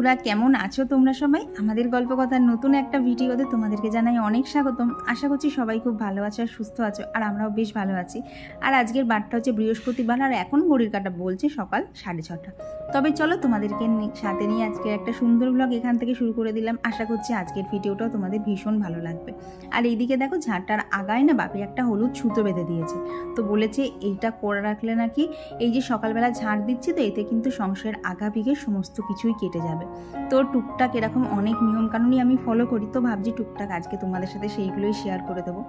বন্ধুরা, কেমন আছো তোমরা সবাই? আমাদের গল্প কথার নতুন একটা ভিডিওতে তোমাদেরকে জানাই অনেক স্বাগতম। আশা করছি সবাই খুব ভালো আছো আর সুস্থ আছো, আর আমরাও বেশ ভালো আছি। আর আজকের বারটা হচ্ছে বৃহস্পতিবার, আর এখন ঘড়ির কাঁটা বলছে সকাল 6:30। তবে চলো তোমাদেরকে সাথে নিয়ে আজকের একটা সুন্দর ব্লগ এখান থেকে শুরু করে দিলাম। আশা করছি আজকের ভিডিওটাও তোমাদের ভীষণ ভালো লাগবে। আর এইদিকে দেখো, ঝাঁটার আগায় না বাপি একটা হলুদ সুতো বেঁধে দিয়েছে। তো বলেছে এইটা করে রাখলে নাকি এই যে সকালবেলা ঝাড় দিচ্ছি, তো এতে কিন্তু সংসারের আগা পিগে সমস্ত কিছুই কেটে যাবে। তো টুকটাক এরকম অনেক নিয়মকানুনই আমি ফলো করি, তো ভাবছি টুকটাক আজকে তোমাদের সাথে সেইগুলোই শেয়ার করে দেবো।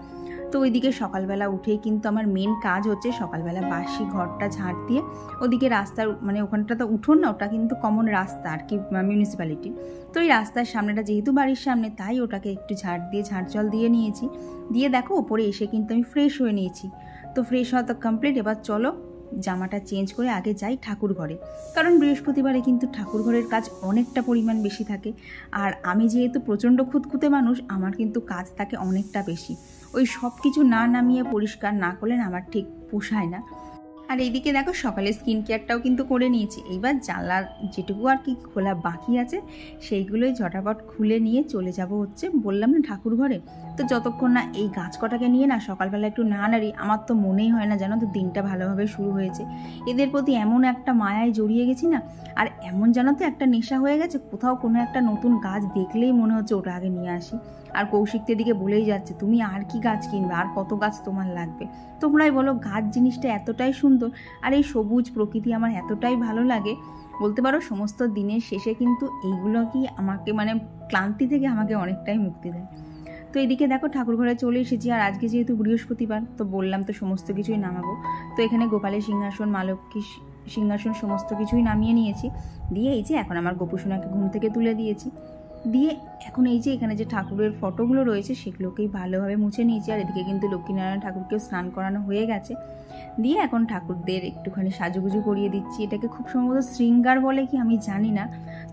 তো ওইদিকে সকালবেলা উঠেই কিন্তু আমার মেন কাজ হচ্ছে সকালবেলা বাসি ঘরটা ঝাড় দিয়ে ওদিকে রাস্তার মানে ওখানটা তো উঠোন না, ওটা কিন্তু কমন রাস্তা আর কি, মিউনিসিপ্যালিটি। তো এই রাস্তার সামনেটা যেহেতু বাড়ির সামনে, তাই ওটাকে একটু ঝাড় দিয়ে ঝাড় জল দিয়ে নিয়েছি। দিয়ে দেখো ওপরে এসে কিন্তু আমি ফ্রেশ হয়ে নিয়েছি। তো ফ্রেশ হওয়া তো কমপ্লিট। এবার চলো জামাটা চেঞ্জ করে আগে যাই ঠাকুর ঘরে, কারণ বৃহস্পতিবারে কিন্তু ঠাকুর ঘরের কাজ অনেকটা পরিমাণ বেশি থাকে। আর আমি যেহেতু প্রচণ্ড খুঁতখুঁতে মানুষ, আমার কিন্তু কাজ থাকে অনেকটা বেশি। ওই সব কিছু না নামিয়ে পরিষ্কার না করলে আমার ঠিক পোষায় না। আর এইদিকে দেখো সকালে স্কিন কেয়ারটাও কিন্তু করে নিয়েছি। এইবার জানলার যেটুকু আর কি খোলা বাকি আছে সেইগুলোই ঝটাপট খুলে নিয়ে চলে যাব হচ্ছে বললাম না ঠাকুর ঘরে। তো যতক্ষণ না এই গাছ কটাকে নিয়ে না সকালবেলা একটু না নাড়ি, আমার তো মনেই হয় না জানো তো দিনটা ভালোভাবে শুরু হয়েছে। এদের প্রতি এমন একটা মায়ায় জড়িয়ে গেছি না, আর এমন জানো তো একটা নেশা হয়ে গেছে, কোথাও কোনো একটা নতুন গাছ দেখলেই মনে হচ্ছে ওটা আগে নিয়ে আসি। আর কৌশিক দিকে বলেই যাচ্ছে, তুমি আর কি গাছ কিনবে, আর কত গাছ তোমার লাগবে। তোমরাই বলো, গাছ জিনিসটা এতটাই সুন্দর, আর এই সবুজ প্রকৃতি আমার এতটাই ভালো লাগে। বলতে পারো সমস্ত দিনের শেষে কিন্তু এইগুলো কি আমাকে মানে ক্লান্তি থেকে আমাকে অনেকটাই মুক্তি দেয়। তো এদিকে দেখো ঠাকুর ঘরে চলে এসেছি। আর আজকে যেহেতু বৃহস্পতিবার, তো বললাম তো সমস্ত কিছুই নামাবো। তো এখানে গোপালের সিংহাসন, মা লক্ষ্মীর সিংহাসন সমস্ত কিছুই নামিয়ে নিয়েছি। দিয়ে এই যে এখন আমার গোপুসোনাকে ঘুম থেকে তুলে দিয়েছি। দিয়ে এখন এই যে এখানে যে ঠাকুরের ফটোগুলো রয়েছে সেগুলোকেই ভালোভাবে মুছে নিয়েছি। আর এদিকে কিন্তু লক্ষ্মীনারায়ণ ঠাকুরকেও স্নান করানো হয়ে গেছে। দিয়ে এখন ঠাকুরদের একটুখানি সাজুগুজু করিয়ে দিচ্ছি। এটাকে খুব সম্ভবত শৃঙ্গার বলে কি আমি জানি না,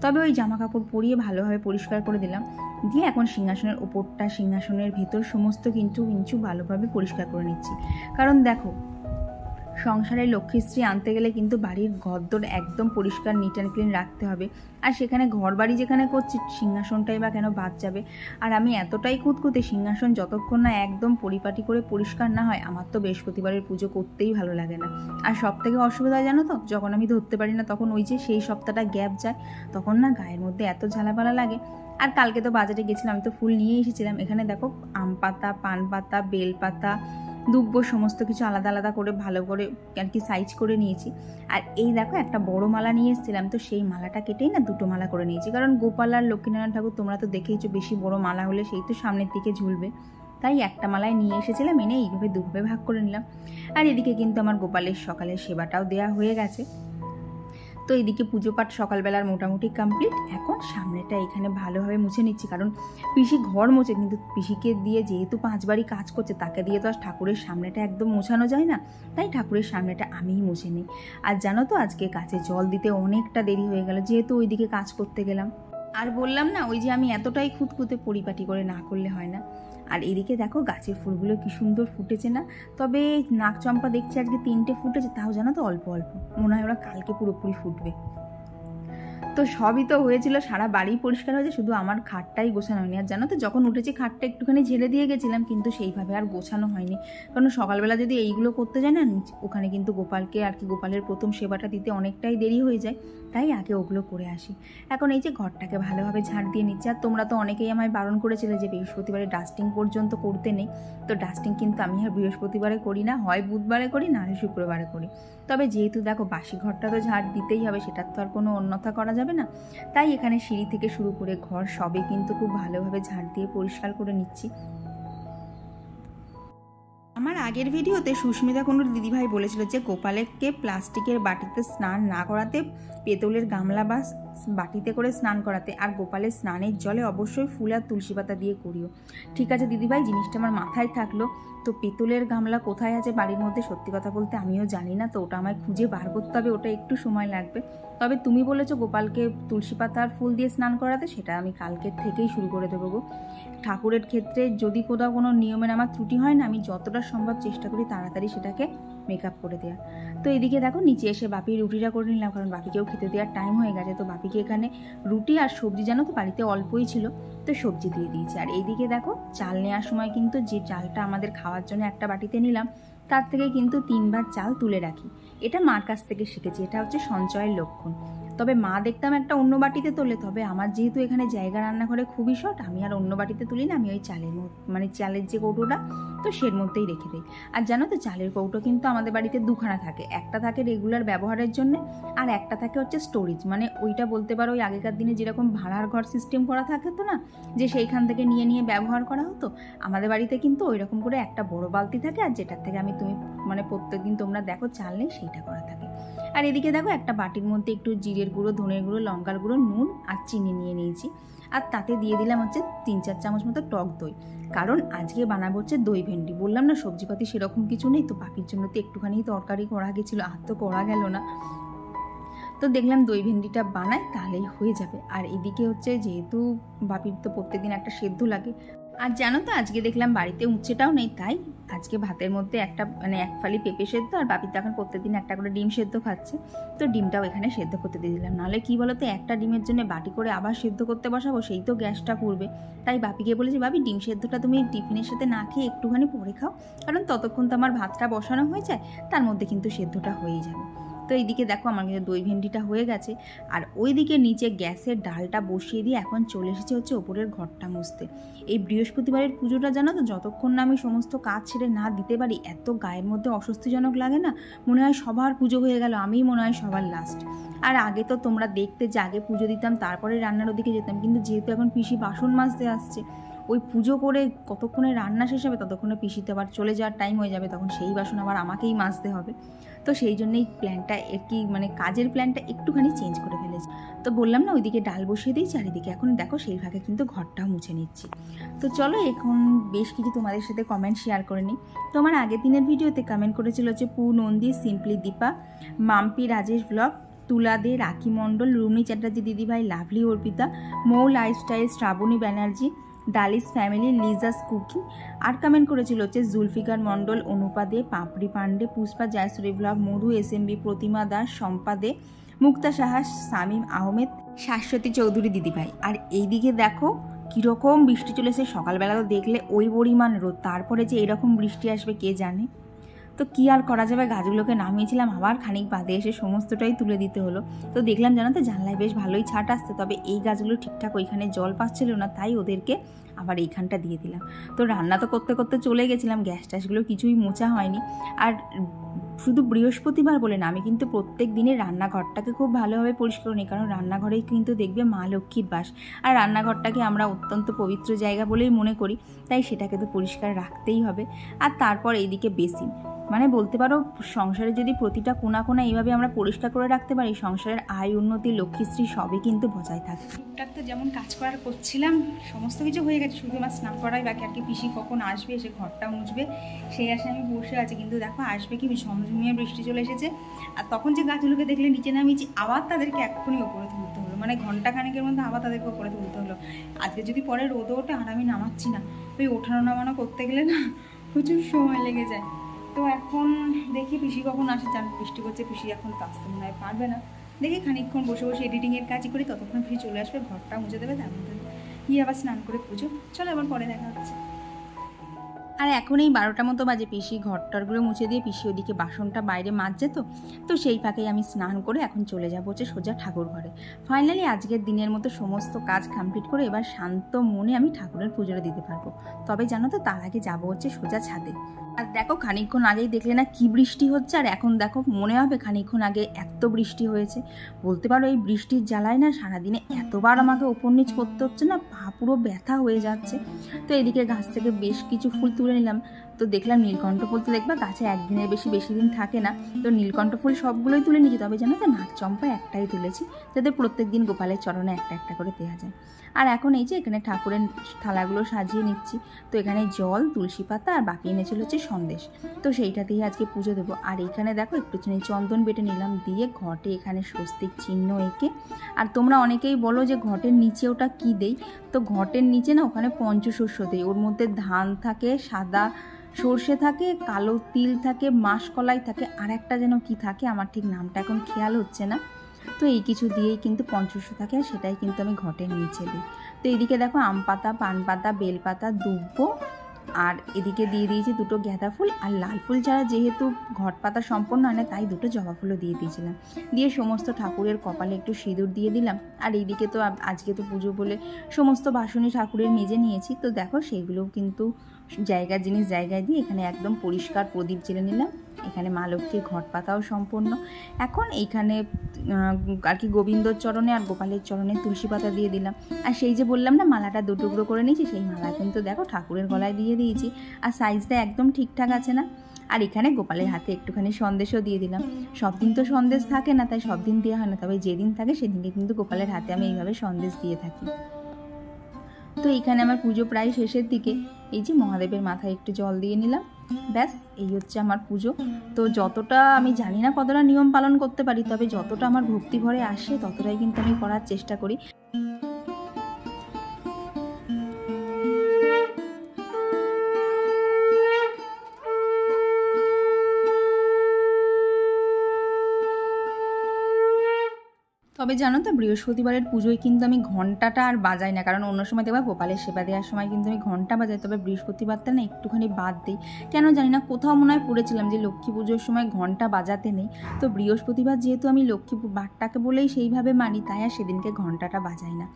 তবে ওই জামা কাপড় পরিয়ে ভালোভাবে পরিষ্কার করে দিলাম। দিয়ে এখন সিংহাসনের ওপরটা, সিংহাসনের ভেতর সমস্ত কিন্তু ভালোভাবে পরিষ্কার করে নিচ্ছি। কারণ দেখো, সংসারে লক্ষ্মীশ্রী আনতে গেলে কিন্তু বাড়ির ঘরদোর একদম পরিষ্কার নিট অ্যান্ড ক্লিন রাখতে হবে। আর সেখানে ঘর বাড়ি যেখানে করছি, সিংহাসনটাই বা কেন বাদ যাবে। আর আমি এতটাই খুঁতখুঁতে, সিংহাসন যতক্ষণ না একদম পরিপাটি করে পরিষ্কার না হয় আমার তো বৃহস্পতিবারের পুজো করতেই ভালো লাগে না। আর সব থেকে অসুবিধা জানো তো, যখন আমি ধরতে পারি না তখন ওই যে সেই সপ্তাহটা গ্যাপ যায়, তখন না গায়ের মধ্যে এত ঝালাপালা লাগে। আর কালকে তো বাজারে গেছিলাম, আমি তো ফুল নিয়ে এসেছিলাম। এখানে দেখো আম পাতা, পান পাতা, বেল পাতা, দুব্ব সমস্ত কিছু আলাদা আলাদা করে ভালো করে আর কি সাইজ করে নিয়েছি। আর এই দেখো একটা বড় মালা নিয়ে এসেছিলাম, তো সেই মালাটা কেটেই না দুটো মালা করে নিয়েছি। কারণ গোপাল আর লক্ষ্মীনারায়ণ ঠাকুর তোমরা তো দেখেইছো, বেশি বড় মালা হলে সেই তো সামনের দিকে ঝুলবে, তাই একটা মালায় নিয়ে এসেছিলাম, এনে এইভাবে দুভাবে ভাগ করে নিলাম। আর এদিকে কিন্তু আমার গোপালের সকালের সেবাটাও দেওয়া হয়ে গেছে। তো এদিকে পুজো পাঠ সকালবেলার মোটামুটি কমপ্লিট। এখন সামনেটা এখানে ভালোভাবে মুছে নিচ্ছি, কারণ পিসি ঘর মোছে, কিন্তু পিসিকে দিয়ে যেহেতু 5 বাড়ি কাজ করছে, তাকে দিয়ে তো আর ঠাকুরের সামনেটা একদম মোছানো যায় না, তাই ঠাকুরের সামনেটা আমিই মুছে নিই। আর জানো তো আজকে গাছে জল দিতে অনেকটা দেরি হয়ে গেল, যেহেতু ওইদিকে কাজ করতে গেলাম। আর বললাম না ওই যে আমি এতটাই খুঁতখুঁতে, পরিপাটি করে না করলে হয় না। আর এদিকে দেখো গাছের ফুলগুলো কি সুন্দর ফুটেছে না। তবে নাক চম্পা দেখছি আজকে 3টে ফুটেছে, তাও জানো তো অল্প অল্প, মনে হয় ওরা কালকে পুরোপুরি ফুটবে। তো সবই তো হয়েছিল, সারা বাড়ি পরিষ্কার হয়েছে, শুধু আমার খাটটাই গোছানো হয়নি। আর জানো তো যখন উঠেছি খাটটা একটুখানি ঝেড়ে দিয়ে গেছিলাম, কিন্তু সেইভাবে আর গোছানো হয়নি। কারণ সকালবেলা যদি এইগুলো করতে যায় না, ওখানে কিন্তু গোপালকে আর কি গোপালের প্রথম সেবাটা দিতে অনেকটাই দেরি হয়ে যায়, তাই আগে ওগুলো করে আসি। এখন এই যে ঘরটাকে ভালোভাবে ঝাড় দিয়ে নিচ্ছি। আর তোমরা তো অনেকেই আমায় বারণ করেছিলে যে বৃহস্পতিবারে ডাস্টিং পর্যন্ত করতে নেই। তো ডাস্টিং কিন্তু আমি আর বৃহস্পতিবারে করি না, হয় বুধবারে করি, না হয় শুক্রবারে করি। তবে যেহেতু দেখো বাসি ঘরটা তো ঝাড় দিতেই হবে, সেটার তো আর কোনো অন্যথা করা যাবে না, তাই এখানে সিঁড়ি থেকে শুরু করে ঘর সবই কিন্তু খুব ভালোভাবে ঝাড় দিয়ে পরিষ্কার করে নিচ্ছি। আমার আগের ভিডিওতে সুস্মিতা কুণ্ডুর দিদিভাই বলেছিল যে গোপালকে প্লাস্টিকের বাটিতে স্নান না করাতে, পেতলের গামলা বা বাটিতে করে স্নান করাতে, আর গোপালের স্নানের জলে অবশ্যই ফুল আর তুলসী পাতা দিয়ে করিও। ঠিক আছে দিদিভাই, জিনিসটা আমার মাথায় থাকলো। তো পেতলের গামলা কোথায় আছে বাড়ির মধ্যে সত্যি কথা বলতে আমিও জানি না, তো ওটা আমায় খুঁজে বার করতে হবে, ওটা একটু সময় লাগবে। তবে তুমি বলেছো গোপালকে তুলসী পাতা আর ফুল দিয়ে স্নান করাতে, সেটা আমি কালকের থেকেই শুরু করে দেবো গো। ঠাকুরের ক্ষেত্রে যদি কোথাও কোনো নিয়মের আমার ত্রুটি হয় না, আমি যতটা সম্ভব চেষ্টা করি তাড়াতাড়ি সেটাকে মেকআপ করে দেওয়া। তো এদিকে দেখো নিচে এসে বাপি রুটিটা করে নিলাম, কারণ বাপিকেও খেতে দেওয়ার টাইম হয়ে গেছে। তো বাপিকে এখানে রুটি আর সবজি, জানো তো বাড়িতে অল্পই ছিল, তো সবজি দিয়ে দিয়েছি। আর এইদিকে দেখো চাল নেওয়ার সময় কিন্তু যে চালটা আমাদের খাওয়ার জন্য একটা বাটিতে নিলাম, তার থেকে কিন্তু 3 বার চাল তুলে রাখি। এটা মার কাছ থেকে শিখেছি, এটা হচ্ছে সঞ্চয়ের লক্ষণ। তবে মা দেখতাম একটা অন্য বাটিতে তোলে, তবে আমার যেহেতু এখানে জায়গা রান্নাঘরে খুবই শর্ট, আমি আর অন্য বাটিতে তুলি না, আমি ওই চালের মানে চালের যে কৌটোটা, তো সের মধ্যেই রেখে দিই। আর জানো তো চালের কৌটো কিন্তু আমাদের বাড়িতে দুখানা থাকে, একটা থাকে রেগুলার ব্যবহারের জন্য, আর একটা থাকে হচ্ছে স্টোরেজ, মানে ওইটা বলতে পারো ওই আগেকার দিনে যেরকম ভাড়ার ঘর সিস্টেম করা থাকে তো না, যে সেইখান থেকে নিয়ে নিয়ে ব্যবহার করা হতো, আমাদের বাড়িতে কিন্তু ওই রকম করে একটা বড় বালতি থাকে, আর যেটার থেকে আমি মানে প্রত্যেকদিন তোমরা দেখো চাল নেই সেইটা করা থাকে। আর এদিকে দেখো একটা বাটির মধ্যে একটু জিরের গুঁড়ো, ধনের গুঁড়ো, লঙ্কার গুঁড়ো, নুন আর চিনি নিয়ে নিয়েছি। আর তাতে দিয়ে দিলাম হচ্ছে 3-4 চামচ মতো টক দই, কারণ আজকে বানাবো হচ্ছে দই ভেন্ডি। বললাম না সবজিপাতি সেরকম কিছু নেই, তো বাপির জন্য তো একটুখানি তরকারি করা গেছিলো, আর তো করা গেল না। তো দেখলাম দই ভেন্ডিটা বানাই তাহলেই হয়ে যাবে। আর এদিকে হচ্ছে যেহেতু বাপির তো প্রত্যেকদিন একটা সেদ্ধ লাগে, আর জানো তো আজকে দেখলাম বাড়িতে উচ্ছেটাও নেই, তাই আজকে ভাতের মধ্যে একটা মানে 1 ফালি পেঁপে সেদ্ধ, আর বাপির তো এখন প্রত্যেকদিন একটা করে ডিম সেদ্ধ খাচ্ছে, তো ডিমটাও এখানে সেদ্ধ করতে দিয়ে দিলাম। নাহলে কি বলতো, একটা ডিমের জন্য বাটি করে আবার সেদ্ধ করতে বসাবো, সেই তো গ্যাসটা করবে। তাই বাপিকে বলেছি, বাপি ডিম সেদ্ধটা তুমি টিফিনের সাথে না খেয়ে একটুখানি পরে খাও, কারণ ততক্ষণ তো আমার ভাতটা বসানো হয়ে যায়, তার মধ্যে কিন্তু সেদ্ধটা হয়েই যাবে। তো এইদিকে দেখো আমার কিন্তু দই ভেন্ডিটা হয়ে গেছে, আর ওইদিকে নিচে গ্যাসের ডালটা বসিয়ে দিয়ে এখন চলে এসেছে হচ্ছে ওপরের ঘরটা মুছতে। এই বৃহস্পতিবারের পুজোটা জানো তো, যতক্ষণ না আমি সমস্ত কাজ ছেড়ে না দিতে পারি, এত গায়ের মধ্যে অস্বস্তিজনক লাগে না, মনে হয় সবার পুজো হয়ে গেল, আমিই মনে হয় সবার লাস্ট। আর আগে তো তোমরা দেখতে যে আগে পুজো দিতাম তারপরে রান্নার ওদিকে যেতাম, কিন্তু যেহেতু এখন পিসি বাসন মাজতে আসছে, ওই পুজো করে কতক্ষণে রান্না শেষ হবে, ততক্ষণে পিসিতে আবার চলে যাওয়ার টাইম হয়ে যাবে, তখন সেই বাসন আবার আমাকেই মাজতে হবে। তো সেই জন্যই প্ল্যানটা মানে কাজের প্ল্যানটা একটুখানি চেঞ্জ করে ফেলেছি। তো বললাম না ওইদিকে ডাল বসিয়ে দিই চারিদিকে, এখন দেখো সেই ভাগে কিন্তু ঘরটাও মুছে নিচ্ছি। তো চলো এখন বেশ কিছু তোমাদের সাথে কমেন্ট শেয়ার করে নিই। তো আমার আগের দিনের ভিডিওতে কমেন্ট করেছিল হচ্ছে পু Nandi, simply Dipa, Mampi Rajesh blog, Tula De, Rakhi Mondal, Rumi Chatterjee Didibhai, lovely Arpita, Mou lifestyle, Srabani Banerjee, Dali's family, Liza's cooking. আর কমেন্ট করেছিল হচ্ছে জুলফিকার মণ্ডল, অনুপা দে, পাপড়ি পান্ডে, পুষ্পা জয়সুরি ব্লগ, মধু এসএমবি, প্রতিমা দাস, শম্পা দে, মুক্তা সাহা, শামীম আহমেদ, শাশ্বতী চৌধুরী দিদিভাই। আর এইদিকে দেখো কীরকম বৃষ্টি চলেছে, সকালবেলা তো দেখলে ওই পরিমাণ রোদ, তারপরে যে এরকম বৃষ্টি আসবে কে জানে। তো কী আর করা যাবে, গাছগুলোকে নামিয়েছিলাম, আবার খানিক বাদে এসে সমস্তটাই তুলে দিতে হলো। তো দেখলাম জানো তো জানলায় বেশ ভালোই ছাট আসছে, তবে এই গাছগুলো ঠিকঠাক ওইখানে জল পাচ্ছিল না, তাই ওদেরকে আবার এইখানটা দিয়ে দিলাম। তো রান্না তো করতে করতে চলে গেছিলাম, গ্যাস ট্যাসগুলো কিছুই মোছা হয়নি। আর শুধু বৃহস্পতিবার বলে না, আমি কিন্তু প্রত্যেক দিনে রান্নাঘরটাকে খুব ভালোভাবে পরিষ্কার নিই, কারণ রান্নাঘরেই কিন্তু দেখবে মা লক্ষ্মীর বাস, আর রান্নাঘরটাকে আমরা অত্যন্ত পবিত্র জায়গা বলেই মনে করি, তাই সেটাকে তো পরিষ্কার রাখতেই হবে। আর তারপর এইদিকে বেসিন, মানে বলতে পারো সংসারে যদি প্রতিটা কোনা কোনা এইভাবে আমরা পরিষ্কার করে রাখতে পারি, সংসারের আয় উন্নতি লক্ষ্মীশ্রী সবই কিন্তু বজায় থাকে। টুকটাক তো যেমন কাজ করার করছিলাম সমস্ত কিছু হয়ে গেছে, শুধু আমার স্নান করাই বাকি। আর কি পিসি কখন আসবে, এসে ঘরটা মুছবে সেই আশে আমি বসে আছি, কিন্তু দেখো আসবে কি, ঝমঝমিয়ে বৃষ্টি চলে এসেছে। আর তখন যে গাছগুলোকে দেখলে নিচে নামিয়েছি, আবার তাদেরকে এক্ষুনি ওপরে তুলতে হলো, মানে ঘন্টাখানেকের মধ্যে আবার তাদেরকে ওপরে তুলতে হলো। আজকে যদি পরে রোদও ওঠে, আর আমি নামাচ্ছি না, ওই ওঠানো নামানো করতে গেলে না প্রচুর সময় লেগে যায়। তো এখন দেখি পিসি কখন আসে, জান বৃষ্টি করছে, পিসি এখন তো আসতে মনে হয় পারবে না। দেখি খানিকক্ষণ বসে বসে এডিটিংয়ের কাজই করি, ততক্ষণ পিসি চলে আসবে, ঘরটা মুছে দেবে, তার মধ্যে গিয়ে আবার স্নান করে পুজো। চলো আবার পরে দেখা হচ্ছে। আর এখন এই 12টা মতো বাজে, পিসি ঘরটারগুলো মুছে দিয়ে পিসি ওদিকে বাসনটা বাইরে মাজছে, তো সেই ফাঁকেই আমি স্নান করে এখন চলে যাবো হচ্ছে সোজা ঠাকুর ঘরে। ফাইনালি আজকের দিনের মতো সমস্ত কাজ কমপ্লিট করে এবার শান্ত মনে আমি ঠাকুরের পুজোটা দিতে পারবো। তবে জানো তো তার আগে যাবো হচ্ছে সোজা ছাদে। আর দেখো খানিকক্ষণ আগেই দেখলে না কি বৃষ্টি হচ্ছে, আর এখন দেখো মনে হবে খানিকক্ষণ আগে এত বৃষ্টি হয়েছে। বলতে পারো এই বৃষ্টির জ্বালায় না সারাদিনে এতবার আমাকে ওপর নিচ করতে হচ্ছে না, পা পুরো ব্যথা হয়ে যাচ্ছে। তো এদিকে গাছ থেকে বেশ কিছু ফুল তুলে নিলাম, তো দেখলাম নীলকণ্ঠ ফুল তো দেখবা গাছে একদিনের বেশি দিন থাকে না, তো নীলকণ্ঠ ফুল সবগুলোই তুলে নিয়েছি। তবে জানো তো নাগচম্পা একটাই তুলেছি, যাতে প্রত্যেক দিন গোপালের চরণে একটা একটা করে দেওয়া যায়। আর এখন এই যে এখানে ঠাকুরের থালাগুলো সাজিয়ে নিচ্ছি, তো এখানে জল, তুলসী পাতা আর বাকি এনেছিল হচ্ছে সন্দেশ, তো সেইটাতেই আজকে পুজো দেবো। আর এখানে দেখো একটুখানি চন্দন বেটে নিলাম, দিয়ে ঘটে এখানে স্বস্তিক চিহ্ন এঁকে। আর তোমরা অনেকেই বলো যে ঘটের নিচে ওটা কী দেই, তো ঘটের নিচে না ওখানে পঞ্চশস্য দেই, ওর মধ্যে ধান থাকে, সাদা সর্ষে থাকে, কালো তিল থাকে, মাসকলাই থাকে, আর একটা যেন কি থাকে আমার ঠিক নামটা এখন খেয়াল হচ্ছে না। তো এই কিছু দিয়েই কিন্তু পঞ্চশস্য থাকে, আর সেটাই কিন্তু আমি ঘটের নিচে দিই। তো এদিকে দেখো আম পাতা, পান পাতা, বেলপাতা, দুব্বো, আর এদিকে দিয়ে দিয়েছি দুটো গাঁদা ফুল, আর লাল ফুল ছাড়া যেহেতু ঘট পাতা সম্পন্ন হয় না তাই দুটো জবা ফুলও দিয়ে দিয়েছিলাম। দিয়ে সমস্ত ঠাকুরের কপালে একটু সিঁদুর দিয়ে দিলাম। আর এইদিকে তো আজকে তো পুজো বলে সমস্ত বাসনই ঠাকুরের মেজে নিয়েছি। তো দেখো সেইগুলোও কিন্তু জায়গার জিনিস জায়গায় দিয়ে এখানে একদম পরিষ্কার প্রদীপ জেলে নিলাম। এখানে মা লক্ষ্মীর ঘট পাতাও সম্পন্ন। এখন এইখানে আর কি গোবিন্দর চরণে আর গোপালের চরণে তুলসী পাতা দিয়ে দিলাম। আর সেই যে বললাম না মালাটা দু টুকরো করে নিয়েছি, সেই মালা কিন্তু দেখো ঠাকুরের গলায় দিয়ে দিয়েছি, আর সাইজটা একদম ঠিকঠাক আছে না। আর এখানে গোপালের হাতে একটুখানি সন্দেশও দিয়ে দিলাম। সব দিন তো সন্দেশ থাকে না, তাই সব দিন দেওয়া হয় না, তবে যেদিন থাকে সেদিনকে কিন্তু গোপালের হাতে আমি এইভাবে সন্দেশ দিয়ে থাকি। তো এইখানে আমার পুজো প্রায় শেষের দিকে। এই যে মহাদেবের মাথায় একটু জল দিয়ে নিলাম, ব্যাস এই হচ্ছে আমার পুজো। তো যতটা আমি জানি না কতটা নিয়ম পালন করতে পারি, তবে যতটা আমার ভক্তি ভরে আসে ততটাই কিন্তু আমি করার চেষ্টা করি। তবে জানো তো বৃহস্পতিবারের পুজোয় কিন্তু আমি ঘন্টাটা আর বাজাই না, কারণ অন্য সময় দেখবা গোপালের সেবা দেওয়ার সময় কিন্তু আমি ঘন্টা বাজাই, তবে বৃহস্পতিবারটা না একটুখানি বাদ দিই। কেন জানি না, কোথাও মনে হয় পড়েছিলাম যে লক্ষ্মী পুজোর সময় ঘন্টা বাজাতে নেই। তো বৃহস্পতিবার যেহেতু আমি লক্ষ্মী বারটাকে বলেই সেইভাবে মানি, তাই আর সেদিনকে ঘন্টাটা বাজাই না।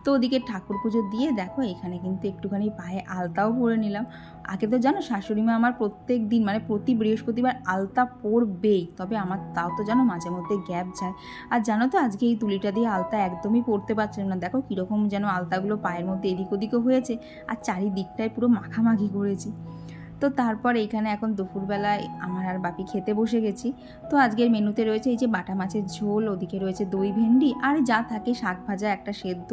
তো ওদিকে ঠাকুর পুজো দিয়ে দেখো এখানে কিন্তু একটুখানি পায়ে আলতাও পরে নিলাম। আগে তো জানো শাশুড়ি মা আমার প্রত্যেক দিন মানে প্রতি বৃহস্পতিবার আলতা পরবেই, তবে আমার তাও তো জানো মাঝে মধ্যে গ্যাপ যায়। আর জানো তো আজকে এই তুলিটা দিয়ে আলতা একদমই পরতে পারছিলাম না, দেখো কীরকম যেন আলতাগুলো পায়ের মধ্যে এদিক ওদিকও হয়েছে, আর চারিদিকটায় পুরো মাখামাখি করেছি। তো তারপর এইখানে এখন দুপুরবেলায় আমার আর বাপি খেতে বসে গেছি। তো আজকের মেনুতে রয়েছে এই যে বাটা মাছের ঝোল, ওদিকে রয়েছে দই ভেন্ডি, আর যা থাকে শাক ভাজা, একটা সেদ্ধ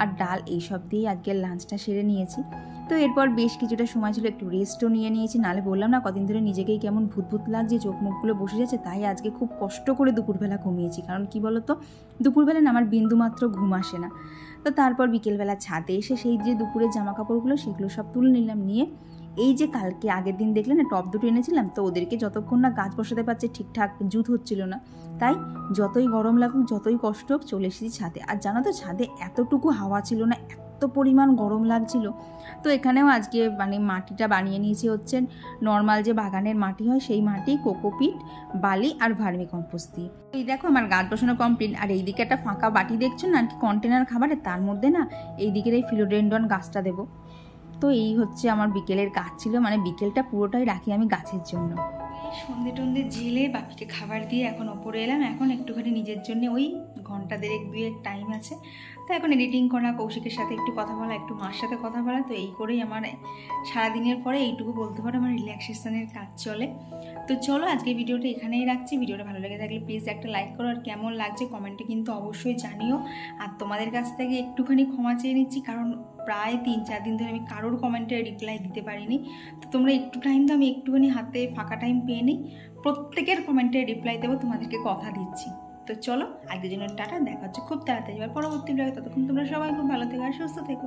আর ডাল, এইসব দিয়েই আজকের লাঞ্চটা সেরে নিয়েছি। তো এরপর বেশ কিছুটা সময় ছিল একটু রেস্টও নিয়েছি, নাহলে বললাম না কদিন ধরে নিজেকেই কেমন ভূত লাগছে, চোখ মুখগুলো বসে যাচ্ছে, তাই আজকে খুব কষ্ট করে দুপুরবেলা ঘুমিয়েছি। কারণ কি বলতো, দুপুরবেলা না আমার বিন্দুমাত্র ঘুম আসে না। তো তারপর বিকেলবেলা ছাদে এসে সেই যে দুপুরের জামা কাপড়গুলো সেগুলো সব তুলে নিলাম, নিয়ে এই যে কালকে আগের দিন দেখলে না টব দুটো এনেছিলাম, তো ওদেরকে যতক্ষণ না গাছ বসাতে পারছে ঠিকঠাক জুত হচ্ছিল না, তাই যতই গরম লাগুক যতই কষ্ট হোক চলে এসেছি ছাদে। আর জানো তো ছাদে এতটুকু হাওয়া ছিল না, এত পরিমাণ গরম লাগছিল। তো এখানেও আজকে মানে মাটিটা বানিয়ে নিয়েছি হচ্ছে নর্মাল যে বাগানের মাটি হয় সেই মাটি, কোকোপিট, বালি আর ভার্মি কম্পোস্ট দিয়ে। এই দেখো আমার গাছ বসানো কমপ্লিট। আর এইদিকে একটা ফাঁকা বাটি দেখছো না আর কি কন্টেনার খাবারে, তার মধ্যে না এই দিকের এই ফিলোডেন্ড্রন গাছটা দেবো। তো এই হচ্ছে আমার বিকেলের কাজ ছিল, মানে বিকেলটা পুরোটাই রাখি আমি গাছের জন্য। সন্ধে টন্ধে ঝেলে বাপিকে খাবার দিয়ে এখন ওপরে এলাম। এখন একটুখানি নিজের জন্য ওই ঘন্টা দেড়েক দুয়েক টাইম আছে, তো এখন এডিটিং করা, কৌশিকের সাথে একটু কথা বলা, একটু মার সাথে কথা বলা। তো এই করেই আমার সারাদিনের পরে এইটুকু বলতে পারো আমার রিল্যাক্সেশনের কাজ চলে। তো চলো আজকে ভিডিওটা এখানেই রাখছি। ভিডিওটা ভালো লেগে থাকলে প্লিজ একটা লাইক করো, আর কেমন লাগছে কমেন্টে কিন্তু অবশ্যই জানিও। আর তোমাদের কাছ থেকে একটুখানি ক্ষমা চেয়ে নিচ্ছি, কারণ প্রায় 3-4 দিন ধরে আমি কারোর কমেন্টে রিপ্লাই দিতে পারিনি। তো তোমরা একটু টাইম তো আমি একটুখানি হাতে ফাঁকা টাইম পেয়ে নিই, প্রত্যেকের কমেন্টে রিপ্লাই দেবো, তোমাদেরকে কথা দিচ্ছি। তো চলো আজকের জন্য টাটা, দেখা হচ্ছে খুব তাড়াতাড়ি এবার পরবর্তী ব্লগে। ততক্ষণ তোমরা সবাই খুব ভালো থেকো আর সুস্থ থেকো।